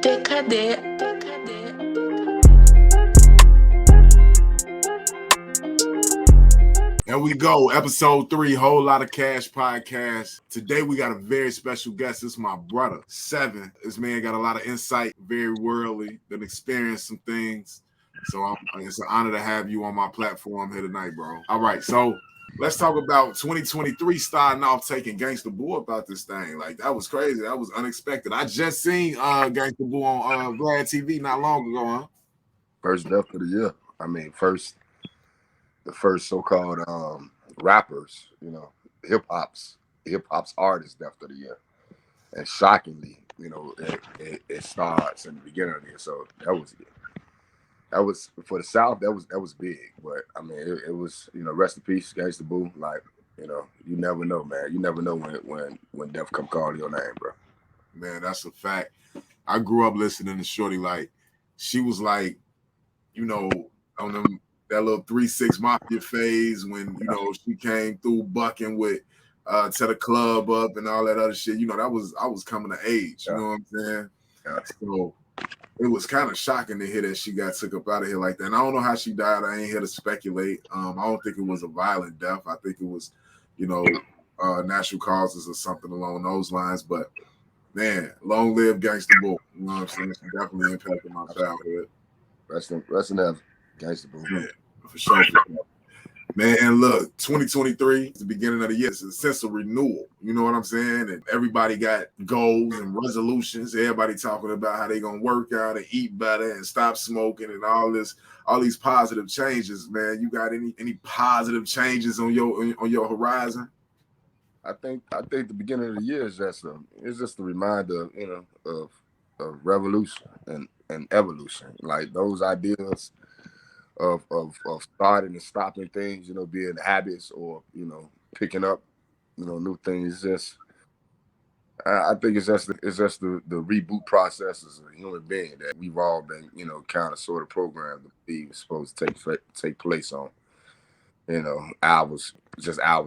Decadê. There we go, episode 3, Whole Lotta Cash podcast. Today we got a very special guest. This is my brother, Seven. This man got a lot of insight, very worldly, been experienced some things. So it's an honor to have you on my platform here tonight, bro. All right, so let's talk about 2023 starting off taking Gangsta Boo about this thing. Like, that was crazy. That was unexpected. I just seen Gangsta Boo on Vlad TV not long ago, huh? First death of the year. I mean, the first so-called rappers, hip hop's artist death of the year. And shockingly, it starts in the beginning of the year. So that was for the South, that was big. But I mean, it was, rest in peace, Gangsta Boo. Like, you never know, man. You never know when death come calling your name, bro. Man, that's a fact. I grew up listening to Shorty. Like, she was like, on them that little 3-6 Mafia phase when she came through bucking with to the club up and all that other shit. I was coming of age. You know what I'm saying? Yeah. So it was kind of shocking to hear that she got took up out of here like that. And I don't know how she died. I ain't here to speculate. I don't think it was a violent death. I think it was, natural causes or something along those lines. But man, long live Gangsta Boo. You know what I'm saying? She definitely impacted my childhood. Rest in heaven, Gangsta Boo. Yeah, for sure. Man, and look, 2023 is the beginning of the year. It's a sense of renewal. You know what I'm saying? And everybody got goals and resolutions. Everybody talking about how they gonna work out and eat better and stop smoking and all these positive changes. Man, you got any positive changes on your horizon? I think the beginning of the year is just a reminder, of revolution and evolution. Like those ideas of starting and stopping things, being habits or picking up, new things. Just I think it's just the reboot process as a human being that we've all been, kind of sort of programmed to be supposed to take place on. Hours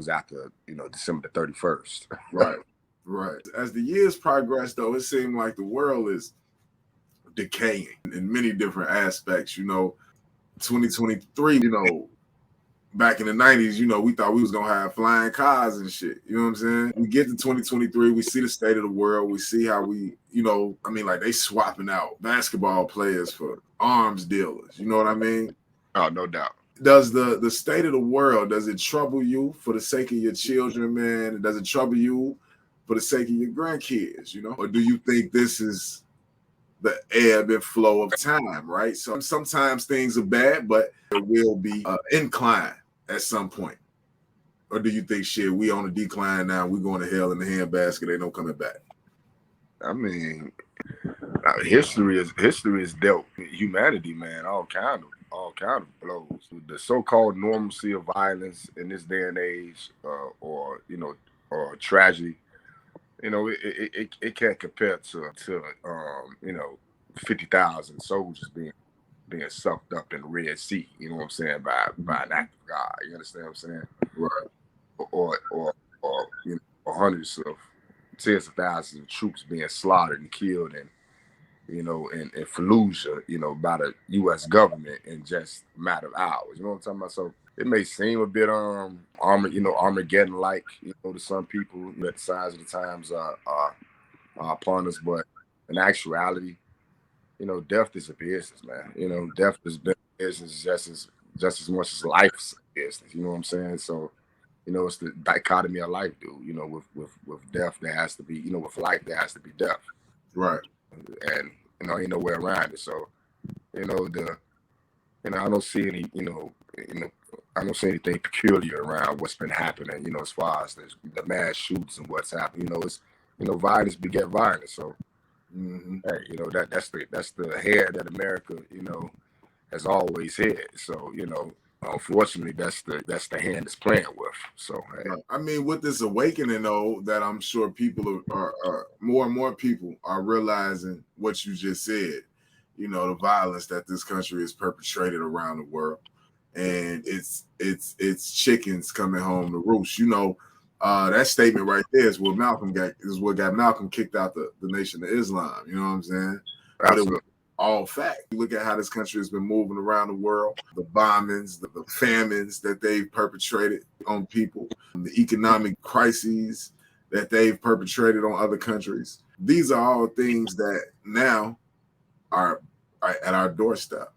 after, December 31st. Right. As the years progress, though, it seemed like the world is decaying in many different aspects. 2023, back in the 90s, we thought we was gonna have flying cars and shit. You know what I'm saying? We get to 2023, we see the state of the world, we see how we, they swapping out basketball players for arms dealers. You know what I mean? Oh, no doubt. Does the state of the world, does it trouble you for the sake of your children, man? Does it trouble you for the sake of your grandkids, Or do you think this is the ebb and flow of time, right? So sometimes things are bad, but there will be an incline at some point. Or do you think, shit, we on a decline now, we going to hell in the handbasket, ain't no coming back? I mean, history is dealt humanity, man, all kind of blows. The so-called normalcy of violence in this day and age, or tragedy, it can't compare to 50,000 soldiers being sucked up in the Red Sea. You know what I'm saying? By an act of God. You understand what I'm saying? Right. Or hundreds of tens of thousands of troops being slaughtered and killed and in Fallujah, by the U.S. government in just a matter of hours. You know what I'm talking about? So it may seem a bit Armageddon-like, to some people, that the signs of the times are upon us, but in actuality, death is a business, man. Death has been a business just as much as life's a business. You know what I'm saying? So, it's the dichotomy of life, dude. With death there has to be, with life there has to be death. Right. And ain't no way around it. So, I don't see any, I don't see anything peculiar around what's been happening, as far as the mass shoots and what's happening. It's violence beget violence. So, hey, that's the hair that America, has always had. So, unfortunately, that's the hand it's playing with. So, hey. I mean, with this awakening, though, that I'm sure people are more and more people are realizing what you just said. The violence that this country has perpetrated around the world, and it's chickens coming home to roost. That statement right there is what got Malcolm kicked out the Nation of Islam. You know what I'm saying? but it was all fact. You look at how this country has been moving around the world, the bombings, the famines that they've perpetrated on people, the economic crises that they've perpetrated on other countries. These are all things that now are at our doorstep,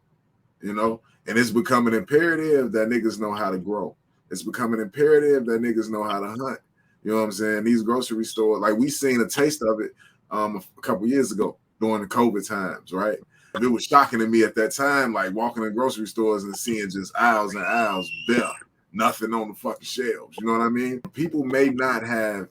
you know, and it's becoming imperative that niggas know how to grow. It's becoming imperative that niggas know how to hunt. You know what I'm saying? These grocery stores, like we seen a taste of it a couple years ago during the COVID times, right? It was shocking to me at that time, like walking in grocery stores and seeing just aisles and aisles bare, nothing on the fucking shelves. You know what I mean? People may not have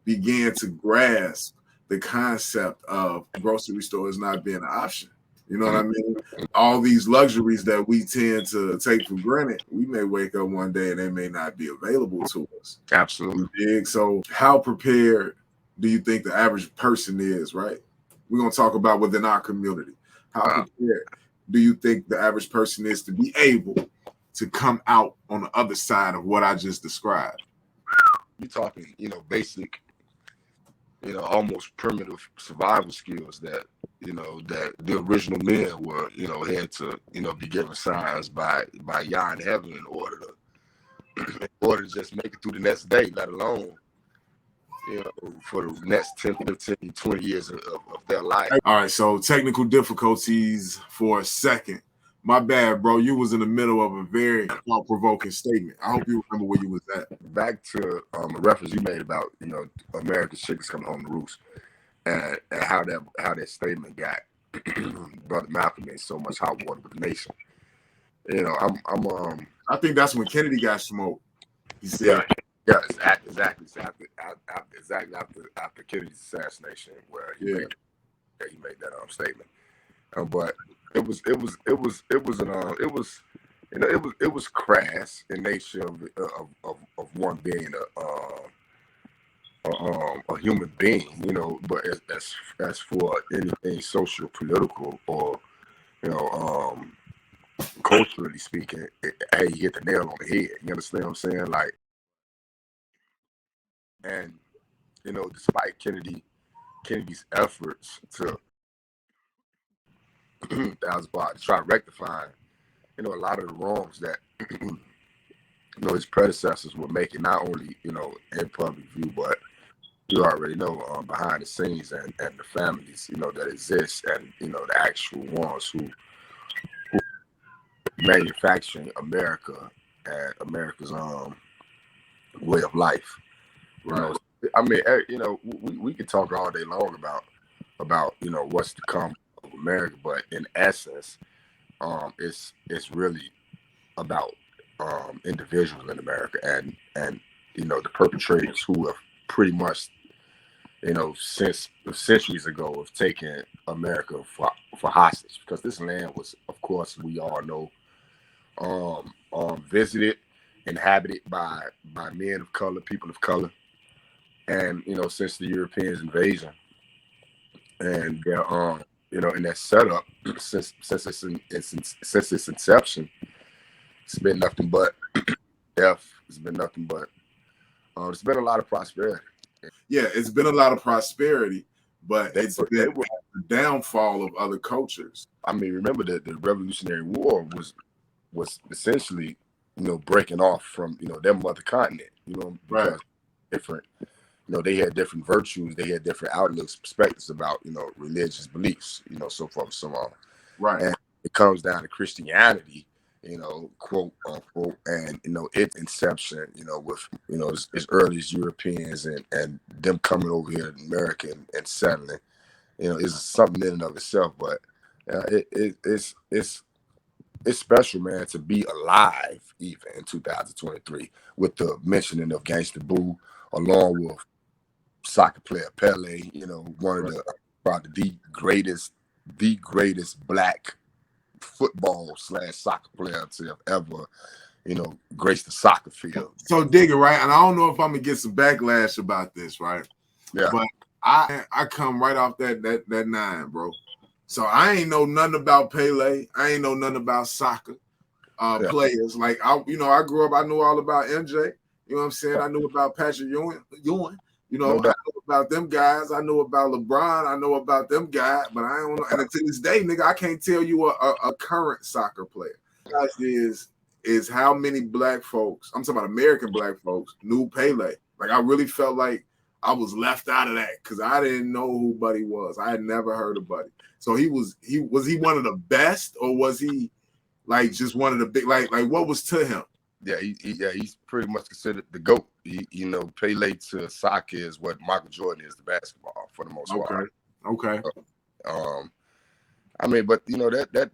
began to grasp the concept of grocery stores not being an option. You know what I mean? All these luxuries that we tend to take for granted, we may wake up one day and they may not be available to us. Absolutely. So how prepared do you think the average person is, right? We're going to talk about within our community. How prepared do you think the average person is to be able to come out on the other side of what I just described? You're talking, you know, basic, you know, almost primitive survival skills that, you know, that the original men were, you know, had to, you know, be given signs by Yah in heaven in order to just make it through the next day, let alone, you know, for the next 10, 15, 20 years of their life. All right, so technical difficulties for a second. My bad, bro. You was in the middle of a very thought-provoking statement. I hope you remember where you was at. Back to a reference you made about, you know, America's chickens coming home to roost, and how that statement got Brother Malcolm made so much hot water with the nation. You know, I think that's when Kennedy got smoked. He said, yeah, exactly after Kennedy's assassination, where he made that statement. But it was crass in nature of one being a human being, you know. But as for anything social, political, or, you know, culturally speaking, hey, you hit the nail on the head. You understand what I'm saying? Like, and, you know, despite Kennedy's efforts to try to rectify, you know, a lot of the wrongs that you know his predecessors were making, not only, you know, in public view, but you already know, behind the scenes, and the families, you know, that exist, and, you know, the actual ones who manufacturing America and America's way of life. You know, I mean, you know, we could talk all day long about you know what's to come of America, but in essence, it's really about individuals in America, and you know, the perpetrators who have pretty much, you know, since centuries ago have taken America for hostage, because this land was, of course, we all know, visited, inhabited by men of color, people of color, and, you know, since the Europeans' invasion and their you know, in that setup, since its inception, it's been nothing but death. It's been nothing but it's been a lot of prosperity. Yeah, it's been a lot of prosperity, but it's been the downfall of other cultures. I mean, remember that the Revolutionary War was essentially, you know, breaking off from, you know, their mother continent, you know, because different, you know, they had different virtues, they had different outlooks, perspectives about, you know, religious beliefs, you know, so forth and so on. Right. And it comes down to Christianity, you know, quote unquote, and, you know, its inception, you know, with, you know, as early as Europeans and them coming over here in America and settling, you know, is something in and of itself. But it's special, man, to be alive even in 2023 with the mentioning of Gangsta Boo, along with soccer player Pele, you know, one of the greatest black football / soccer player to have ever, you know, graced the soccer field. So dig it, right? And I don't know if I'm gonna get some backlash about this, right? Yeah. But I come right off that 9, bro. So I ain't know nothing about Pele. I ain't know nothing about soccer players. Like I grew up, I knew all about MJ. You know what I'm saying? I knew about Patrick Ewing. You know, I know about them guys. I know about LeBron. I know about them guys, but I don't know. And to this day, nigga, I can't tell you a current soccer player. Is how many black folks, I'm talking about American black folks, knew Pele. Like, I really felt like I was left out of that because I didn't know who Buddy was. I had never heard of Buddy. So was he one of the best, or was he like just one of the big, like what was to him? Yeah, he's pretty much considered the GOAT. Pele to soccer is what Michael Jordan is to basketball for the most part. Okay. I mean, but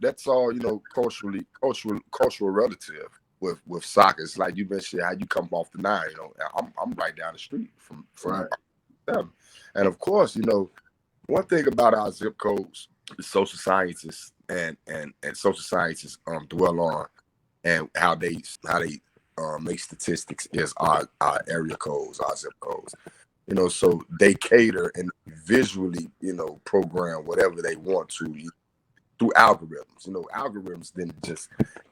that's all cultural relative with soccer. It's like you mentioned how you come off the 9. I'm right down the street from them, and of course, one thing about our zip codes, the social scientists and social scientists dwell on, and how they make statistics is our area codes, our zip codes. So they cater and visually, program whatever they want to through algorithms. Algorithms didn't just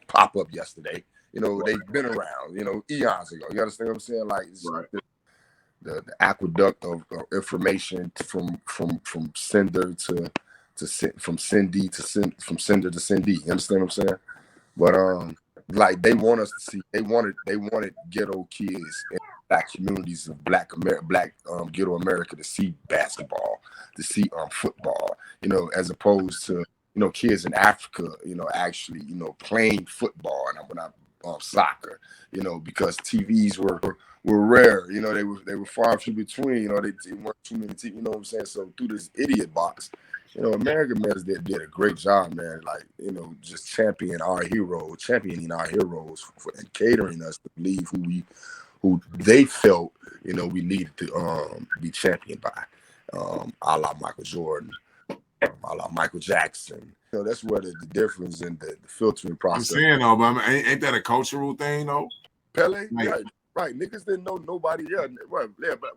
pop up yesterday. They've been around, eons ago. You understand what I'm saying? Like the aqueduct of information from sender to from Cindy from sender to Cindy. You understand what I'm saying? But like they want us to see, they wanted ghetto kids in black communities of black ghetto America to see basketball, to see football, as opposed to kids in Africa, actually playing football and not soccer, because TVs were rare, they were far and few between, they weren't too many TV, you know what I'm saying? So through this idiot box, American men did a great job, man. Like, just championing our heroes and catering us to believe who they felt, we needed to be championed by, a la Michael Jordan, a la Michael Jackson. That's where the difference in the filtering process. I'm saying though, but ain't that a cultural thing though? Pele, right? Niggas didn't know nobody else. But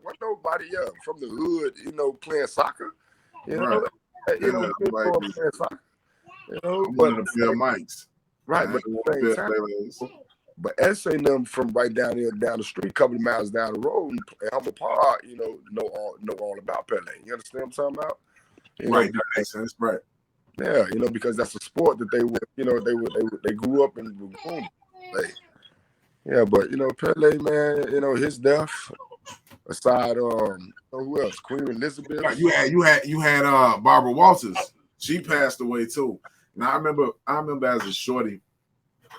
what nobody else from the hood, playing soccer, Right. Playing soccer, but the Bill Mikes, right? But at the same time, but S ain't them from right down the street, a couple of miles down the road, and Humble Park, know all about Pele. You understand what I'm talking about? Right, that makes sense, right? Yeah, because that's a sport that they grew up in. Like, yeah, but Pele, man, his death aside, who else? Queen Elizabeth. Right, you had Barbara Walters. She passed away too. Now I remember as a shorty,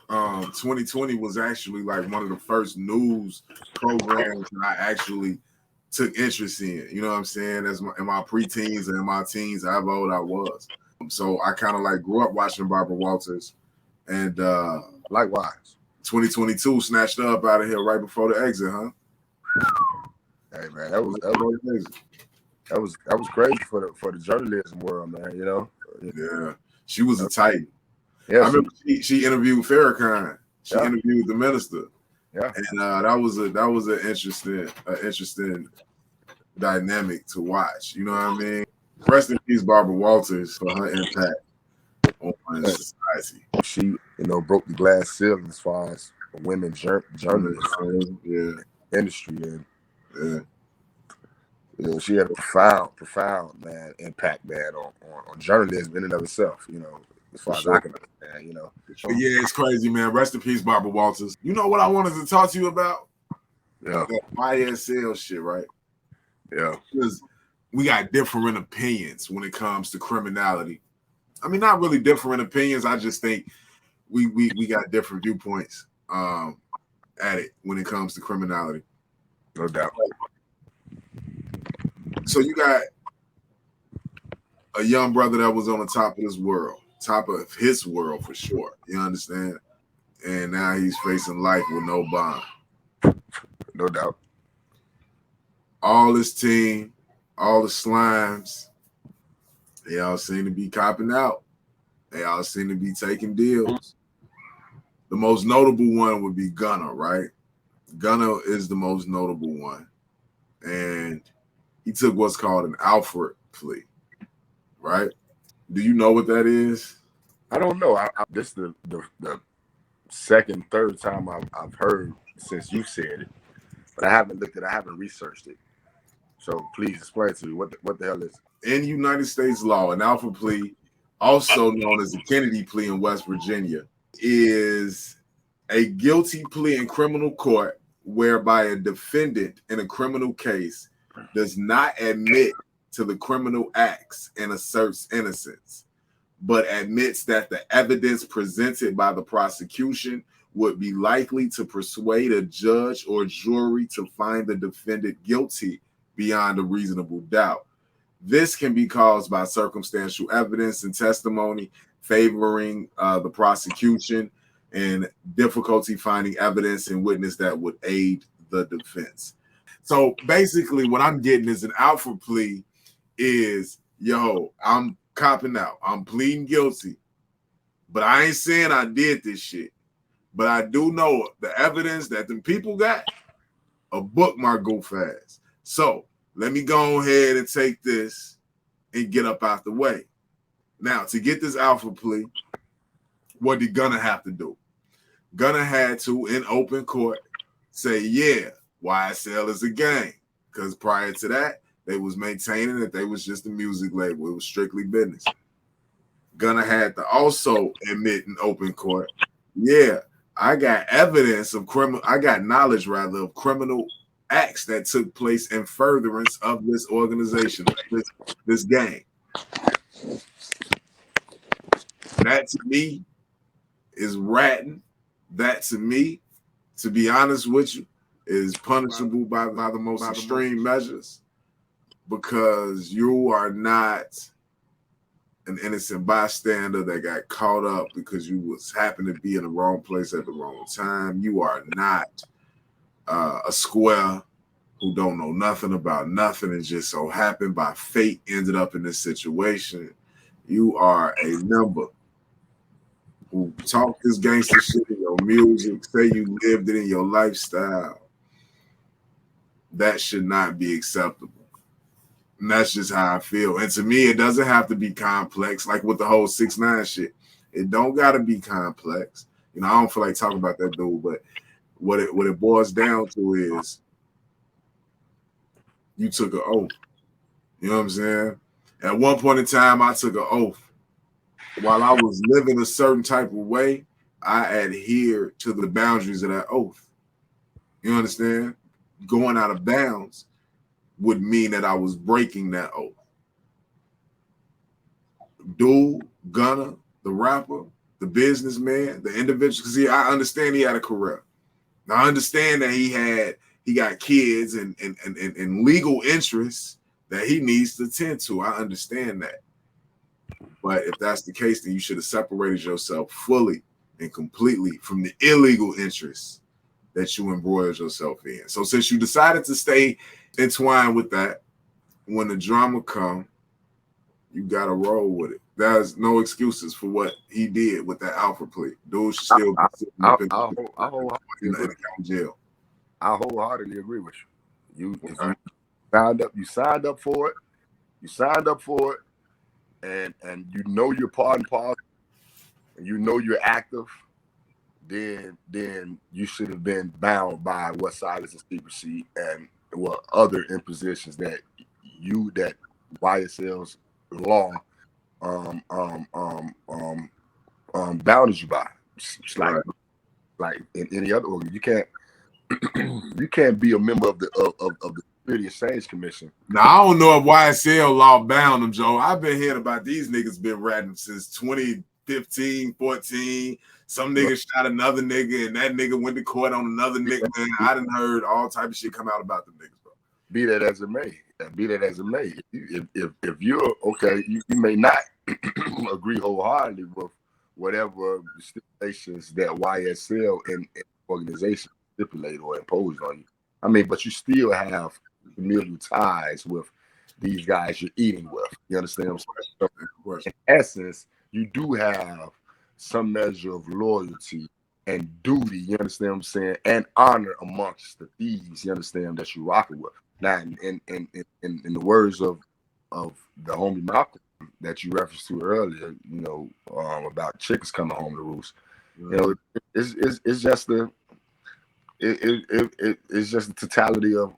2020 was actually like one of the first news programs that I actually took interest in. You know what I'm saying? In my preteens and in my teens, however old I was. So I kind of like grew up watching Barbara Walters, and likewise, 2022 snatched her up out of here right before the exit, huh? Hey man, that was crazy for the journalism world, man. Yeah, she was a titan. Yeah, I remember she interviewed Farrakhan. She interviewed the minister. Yeah, and that was an interesting dynamic to watch. You know what I mean? Rest in peace, Barbara Walters, for her impact on society. She, broke the glass ceiling as far as women journalists industry, and she had a profound man impact, man, on journalism in and of itself. As far as I can understand, Yeah, it's crazy, man. Rest in peace, Barbara Walters. You know what I wanted to talk to you about? Yeah, that YSL shit, right? Yeah, because we got different opinions when it comes to criminality. I mean, not really different opinions. I just think we got different viewpoints at it when it comes to criminality. No doubt. So you got a young brother that was on the top of his world for sure. You understand? And now he's facing life with no bond. No doubt. All his team, all the slimes, they all seem to be copping out. They all seem to be taking deals. The most notable one would be Gunna, right? Gunna is the most notable one. And he took what's called an Alfred plea, right? Do you know what that is? I don't know. This is the second, third time I've heard since you said it. But I haven't looked at it. I haven't researched it. So please explain to me what the hell is it? In United States law, an alpha plea, also known as the Kennedy plea in West Virginia, is a guilty plea in criminal court whereby a defendant in a criminal case does not admit to the criminal acts and asserts innocence, but admits that the evidence presented by the prosecution would be likely to persuade a judge or jury to find the defendant guilty beyond a reasonable doubt. This can be caused by circumstantial evidence and testimony favoring the prosecution and difficulty finding evidence and witness that would aid the defense. So basically what I'm getting is an alpha plea is, yo, I'm copping out. I'm pleading guilty, but I ain't saying I did this shit. But I do know the evidence that them people got, a bookmark go fast. So let me go ahead and take this and get up out the way. Now, to get this alpha plea, what they gonna have to do? Gonna had to, in open court, say, yeah, YSL is a gang. Because prior to that, they was maintaining that they was just a music label. It was strictly business. Gonna had to also admit in open court, yeah, I got evidence of criminal, I got knowledge rather of criminal acts that took place in furtherance of this organization, this gang. That to me is ratting. That to me, to be honest with you, is punishable by the most extreme measures, because you are not an innocent bystander that got caught up because you was happened to be in the wrong place at the wrong time. You are not a square who don't know nothing about nothing and just so happened by fate ended up in this situation. You are a member who talk this gangster shit in your music, say you lived it in your lifestyle. That should not be acceptable. And that's just how I feel. And to me, it doesn't have to be complex, like with the whole 6ix9ine shit. It don't gotta be complex. You know, I don't feel like talking about that dude, but what it boils down to is you took an oath. You know what I'm saying? At one point in time, I took an oath. While I was living a certain type of way, I adhered to the boundaries of that oath. You understand? Going out of bounds would mean that I was breaking that oath. Dude, Gunna, the rapper, the businessman, the individual, because I understand he had a career. Now, I understand that he got kids and legal interests that he needs to tend to. I understand that. But if that's the case, then you should have separated yourself fully and completely from the illegal interests that you embroiled yourself in. So since you decided to stay entwined with that, when the drama come, you got to roll with it. There's no excuses for what he did with that alpha plea. Dude should still be sitting up in the county jail. I wholeheartedly agree with you. If you signed up for it. You signed up for it. And you know you're part and parcel, and you know you're active, then you should have been bound by what silence and secrecy and what other impositions that YSL's law bounded you by. It's like in any other organ, you can't be a member of the Security Exchange Commission. Now, I don't know if YSL law bound them, Joe. I've been hearing about these niggas been ratting since 2015, 14. Some nigga shot another nigga, and that nigga went to court on another nigga. Man, I done heard all type of shit come out about them niggas, bro. Be that as it may. If you're okay, you may not agree wholeheartedly with whatever stipulations that YSL and organization stipulate or impose on you. I mean, but you still have familial ties with these guys you're eating with. You understand what I'm saying? So in essence, you do have some measure of loyalty and duty, you understand what I'm saying, and honor amongst the thieves, you understand, that you rocking with. Now, in the words of the homie Malcolm that you referenced to earlier, you know, about chickens coming home to roost, you know, it's just the it's just the totality of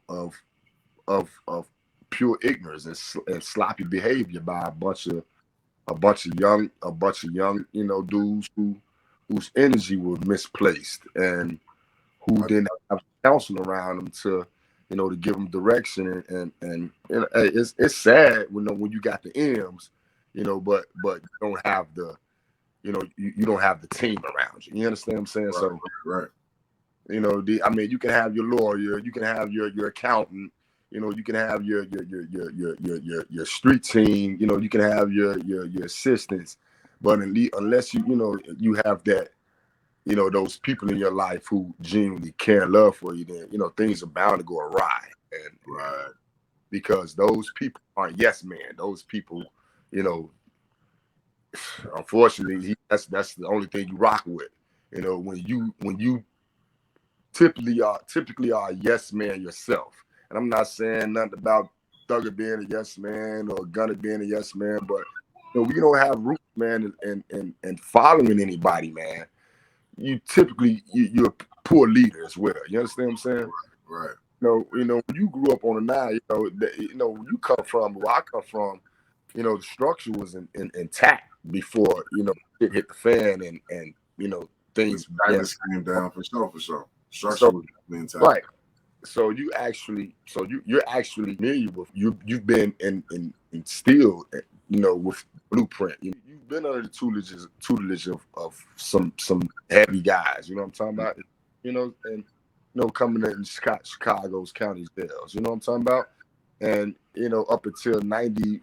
pure ignorance and sloppy behavior by a bunch of young, dudes whose energy was misplaced and who didn't have counsel around them to give them direction and hey, it's sad when you got the M's, but you don't have the you don't have the team around you. You understand what I'm saying? Right, So right. You can have your lawyer, you can have your accountant, you can have your street team, you can have your assistants, but unless you have that, those people in your life who genuinely care and love for you, then things are bound to go awry. And Right. because those people aren't yes men. Those people, unfortunately, that's the only thing you rock with. When you typically are a yes man yourself. And I'm not saying nothing about Thugger being a yes man or Gunner being a yes man, but we don't have roots, man, and following anybody, man. You typically you're a poor leader as well. You understand what I'm saying? Right. When you grew up on the Nile, when you come from, where I come from, the structure was intact before it hit the fan and things came down for sure. Structure So, was intact. right. So you're actually familiar with you've been instilled, with blueprint. You've been under the tutelage of some heavy guys. You know what I'm talking about? And coming in Chicago's county jails. You know what I'm talking about? And up until 99,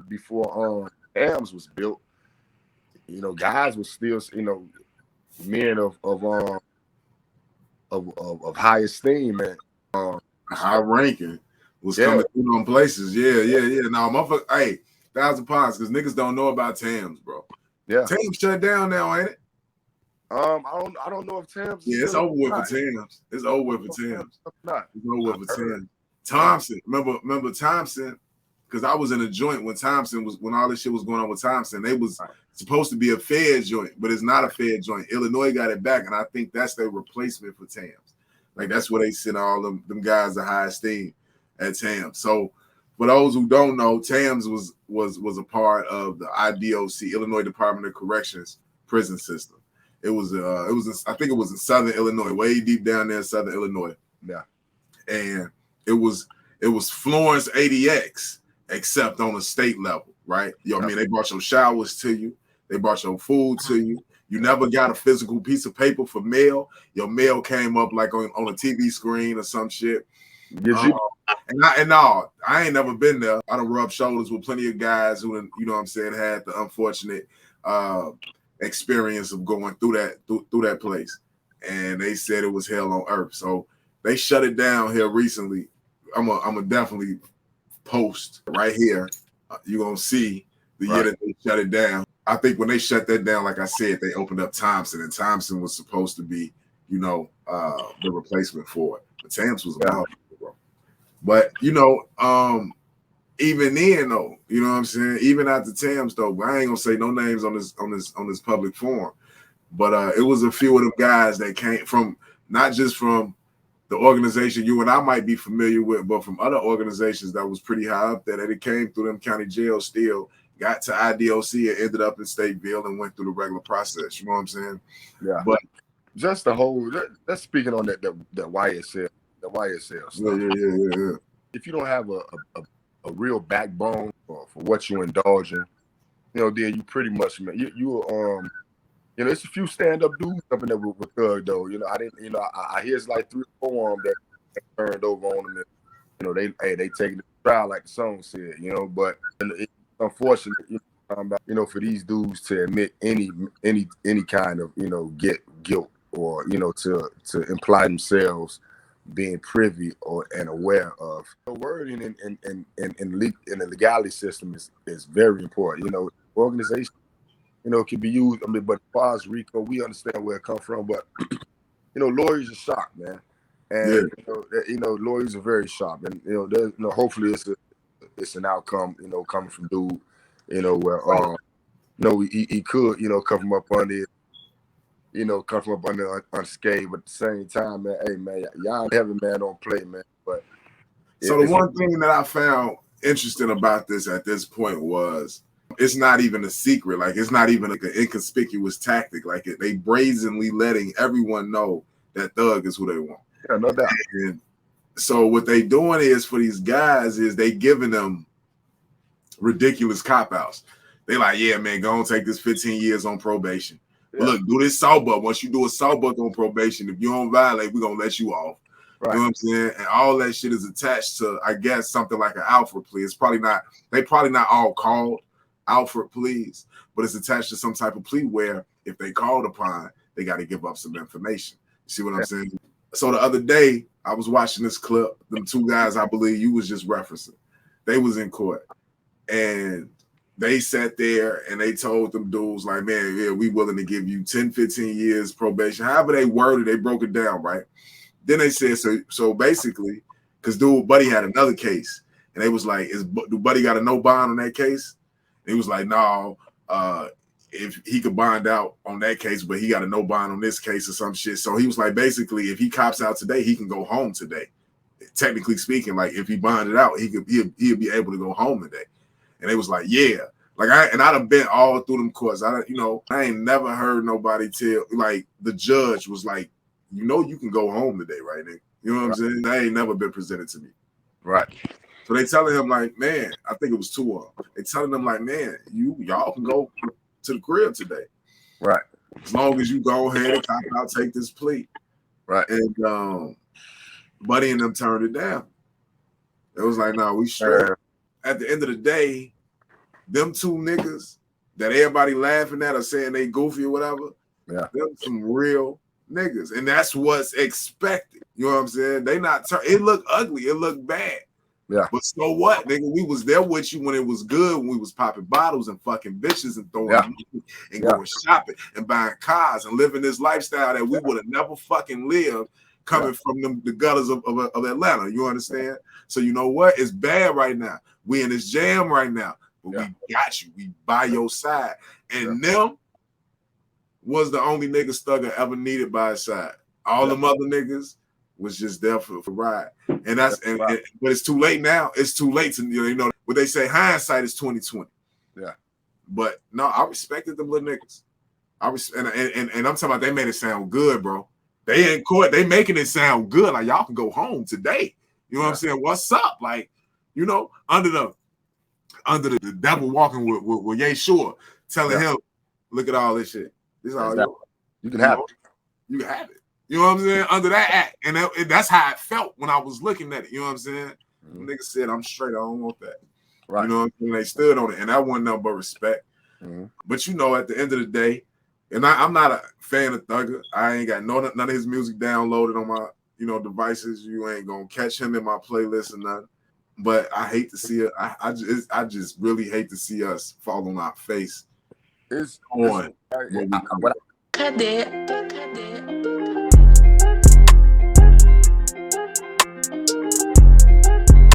before AMS was built, guys was still men of high esteem and high ranking was coming through on places. Yeah. Now, motherfucker, hey, 1,000 pounds, because niggas don't know about Tams, bro. Yeah. Tams shut down now, ain't it? I don't know if Tams. Yeah, it's over with for Tams. It's over with for Tams. It's over with for Tams. Thompson, remember Thompson? Because I was in a joint when all this shit was going on with Thompson. They was supposed to be a Fed joint, but it's not a Fed joint. Illinois got it back, and I think that's their replacement for Tams. Like that's where they send all them guys of high esteem at Tams. So for those who don't know, Tams was a part of the IDOC, Illinois Department of Corrections prison system. I think it was in Southern Illinois, way deep down there in Southern Illinois. Yeah. And it was Florence ADX, except on a state level, right? I mean, they brought your showers to you, they brought your food to you. You never got a physical piece of paper for mail. Your mail came up like on a TV screen or some shit. I ain't never been there. I done rubbed shoulders with plenty of guys who, you know what I'm saying, had the unfortunate experience of going through that place, and they said it was hell on earth. So they shut it down here recently. I'm a definitely post right here. You're gonna see the year that they shut it down. I think when they shut that down, like I said, they opened up Thompson, and Thompson was supposed to be, the replacement for it. But Tams was about it, bro. But even then though, you know what I'm saying? Even after Tams though, I ain't gonna say no names on this public forum. But it was a few of them guys that came from, not just from the organization you and I might be familiar with, but from other organizations that was pretty high up there, that it came through them county jails still, got to IDOC and ended up in Stateville and went through the regular process. You know what I'm saying? Yeah. But just the whole, that's speaking on that YSL, the YSL stuff. Yeah. If you don't have a real backbone for what you indulge in, then you pretty much, man, there's a few stand-up dudes up in there with Thug though. I hear it's like 3 or 4 of them that turned over on them. And, they taking the trial like the song said, but it's unfortunate, for these dudes to admit any kind of, guilt or, to imply themselves being privy and aware of. The wording in the legality system is very important. Organization, can be used. I mean, but as far as RICO, we understand where it comes from. But lawyers are sharp, man, and lawyers are very sharp, and hopefully it's an outcome, coming from dude, where he could, come from up under it, come from up under unscathed. But at the same time, man, hey man, y'all in heaven, man, don't play, man. But So the one thing that I found interesting about this at this point was it's not even a secret. Like, it's not even like an inconspicuous tactic. Like, they brazenly letting everyone know that Thug is who they want. Yeah, no doubt. And so what they doing is, for these guys, is they giving them ridiculous cop-outs. They like, yeah, man, go and take this 15 years on probation. Yeah. But look, do this sawbuck. Once you do a sawbuck on probation, if you don't violate, we're going to let you off. Right. You know what I'm saying? And all that shit is attached to, I guess, something like an Alfred plea. It's probably not, they probably not all called Alfred pleas, but it's attached to some type of plea where if they called upon, they got to give up some information. You see what I'm saying? So the other day, I was watching this clip. Them two guys, I believe you was just referencing, they was in court. And they sat there and they told them dudes, like, man, yeah, we willing to give you 10, 15 years probation. However they worded, they broke it down, right? Then they said, so basically, because dude, Buddy had another case. And they was like, do Buddy got a no bond on that case? And he was like, no, if he could bond out on that case, but he got a no bond on this case or some shit. So he was like, basically, if he cops out today, he can go home today. Technically speaking, like, if he bonded out, he'd be able to go home today. And they was like, yeah. Like, I'd have been all through them courts. I ain't never heard nobody tell, like, the judge was like, you can go home today, right, nigga? You know what I'm saying? That ain't never been presented to me. Right. So they telling him, like, man, I think it was two of them. They telling them, like, man, y'all can go to the crib today. Right. As long as you go ahead and cop out, take this plea. Right. And Buddy and them turned it down. It was like, no, we straight. At the end of the day, them two niggas that everybody laughing at or saying they goofy or whatever, them some real niggas. And that's what's expected. You know what I'm saying? They not it looked ugly. It looked bad. Yeah. But so what, nigga? We was there with you when it was good, when we was popping bottles and fucking bitches and throwing money and going shopping and buying cars and living this lifestyle that we would have never fucking lived coming from the gutters of Atlanta. You understand? So you know what? It's bad right now. We in this jam right now. But we got you. We by your side. And them was the only niggas Thugger ever needed by his side. All them other niggas was just there for ride. And that's but it's too late now. It's too late to what they say, hindsight is 2020. Yeah. But no, I respected them little niggas. And I'm talking about, they made it sound good, bro. They in court, they making it sound good. Like, y'all can go home today. You know what I'm saying? What's up? Like, under the devil walking with Ye Shore, telling him, look at all this shit. This is all yours. You can have it. You can have it. You know what I'm saying? Under that act. And that's how it felt when I was looking at it. You know what I'm saying? Mm-hmm. Nigga said, I'm straight. I don't want that. Right. You know what I'm saying? They stood on it. And that wasn't nothing but respect. Mm-hmm. But at the end of the day, and I'm not a fan of Thugger. I ain't got none of his music downloaded on my, devices. You ain't gonna catch him in my playlist or nothing. But I hate to see it. I just really hate to see us fall on our face. Cadê?